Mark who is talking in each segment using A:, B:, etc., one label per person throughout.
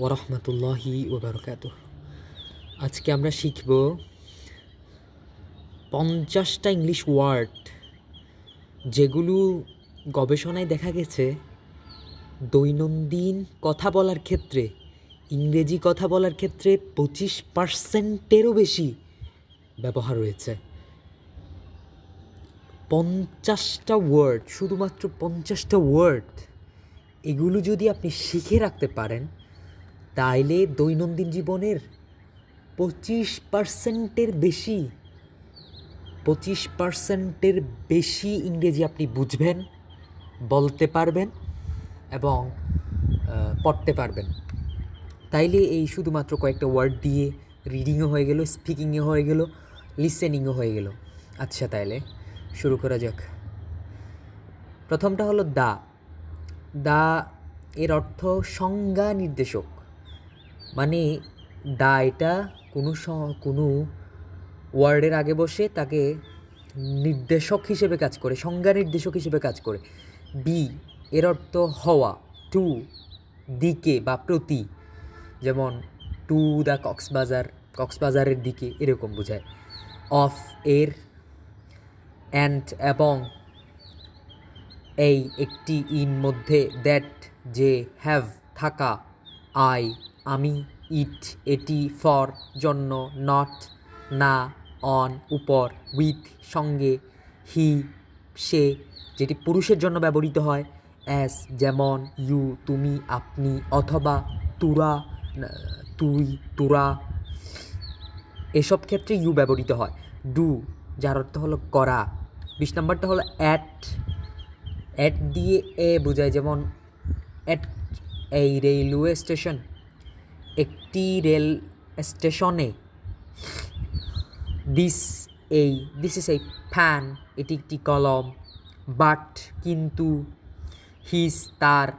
A: ওরহমতুল্লাহি ওবরকাতুহ। আজকে আমরা শিখব 50টা ইংলিশ ওয়ার্ড, যেগুলো গবেষণায় দেখা গেছে দৈনন্দিন কথা বলার ক্ষেত্রে, ইংরেজি কথা বলার ক্ষেত্রে 25%-এরও বেশি ব্যবহার রয়েছে। 50টা ওয়ার্ড, শুধুমাত্র 50টা ওয়ার্ড, এগুলো যদি আপনি শিখে রাখতে পারেন তাইলে দৈনন্দিন জীবনের 25%-এর বেশি ইংরেজি আপনি বুঝবেন, বলতে পারবেন এবং পড়তে পারবেন। তাইলে এই শুধুমাত্র কয়েকটা ওয়ার্ড দিয়ে রিডিংও হয়ে গেল, স্পিকিংও হয়ে গেল, লিসেনিংও হয়ে গেল। আচ্ছা, তাইলে শুরু করা যাক। প্রথমটা হলো দা। দা এর অর্থ সংজ্ঞা নির্দেশক। মানে দা এটা কোনো ওয়ার্ডের আগে বসে তাকে নির্দেশক হিসেবে কাজ করে, সংজ্ঞা নির্দেশক হিসেবে কাজ করে। বি এর অর্থ হওয়া, টু দিকে বা প্রতি, যেমন টু দ্য কক্সবাজার, কক্সবাজারের দিকে, এরকম বোঝায়। অফ এর অ্যান্ড এবং, এই একটি, ইন মধ্যে, দ্যাট যে, হ্যাভ থাকা, আই আমি, ইট এটি, ফর জন্য, নট না, অন উপর, উইথ সঙ্গে, হি সে যেটি পুরুষের জন্য ব্যবহৃত হয়, অ্যাস যেমন, ইউ তুমি আপনি, অথবা তুরা তুই তোরা, এসব ক্ষেত্রে ইউ ব্যবহৃত হয়। ডু যার অর্থ হলো করা। 20 নম্বরটা হলো অ্যাট। অ্যাট দিয়ে এ বোঝায়, যেমন অ্যাট এই রেলওয়ে স্টেশন, একটি রেল স্টেশনে। দিস ইজ এই ফ্যান, এটি একটি কলম। বাট কিন্তু, হিজ তার,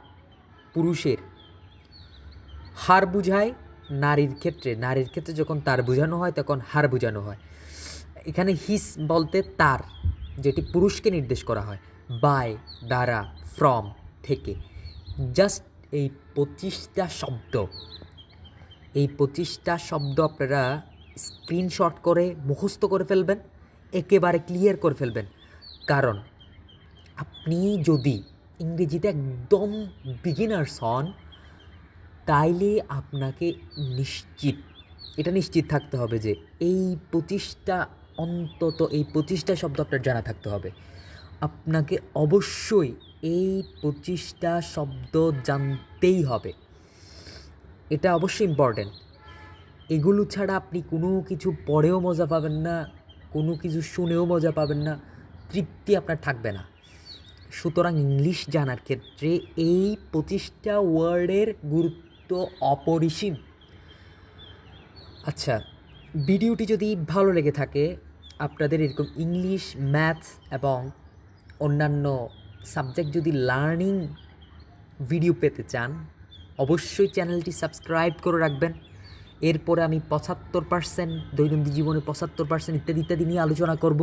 A: পুরুষের। হার বুঝায় নারীর ক্ষেত্রে যখন তার বোঝানো হয় তখন হার বোঝানো হয়। এখানে হিস বলতে তার, যেটি পুরুষকে নির্দেশ করা হয়। বাই দ্বারা, ফ্রম থেকে। জাস্ট এই 25টা শব্দ আপনারা স্ক্রিনশট করে মুখস্থ করে ফেলবেন, একেবারে ক্লিয়ার করে ফেলবেন। কারণ আপনি যদি ইংরেজিতে একদম বিগিনার্স হন, তাইলে আপনাকে নিশ্চিত থাকতে হবে যে এই 25টা শব্দ আপনার জানা থাকতে হবে। আপনাকে অবশ্যই এই 25টা শব্দ জানতেই হবে, এটা অবশ্যই ইম্পর্ট্যান্ট। এগুলো ছাড়া আপনি কোনো কিছু পড়েও মজা পাবেন না, কোনো কিছু শুনেও মজা পাবেন না, তৃপ্তি আপনার থাকবে না। সুতরাং ইংলিশ জানার ক্ষেত্রে এই 25টা ওয়ার্ডের গুরুত্ব অপরিসীম। আচ্ছা, ভিডিওটি যদি ভালো লেগে থাকে, আপনাদের এরকম ইংলিশ, ম্যাথস এবং অন্যান্য সাবজেক্ট যদি লার্নিং ভিডিও পেতে চান, অবশ্যই চ্যানেলটি সাবস্ক্রাইব করে রাখবেন। এরপরে আমি 75% দৈনন্দিন জীবনে 75% ইত্যাদি নিয়ে আলোচনা করব।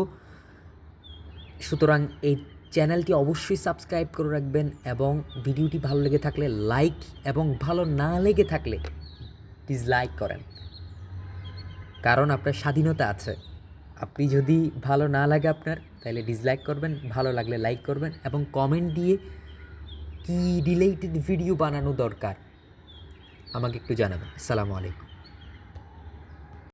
A: সুতরাং এই চ্যানেলটি অবশ্যই সাবস্ক্রাইব করে রাখবেন এবং ভিডিওটি ভালো লেগে থাকলে লাইক, এবং ভালো না লেগে থাকলে ডিসলাইক করেন। কারণ আপনার স্বাধীনতা আছে। আপনি যদি ভালো না লাগে আপনার, তাহলে ডিসলাইক করবেন, ভালো লাগলে লাইক করবেন এবং কমেন্ট দিয়ে কি রিলেটেড ভিডিও বানানো দরকার আমাকে একটু জানাবেন। আসসালামু আলাইকুম।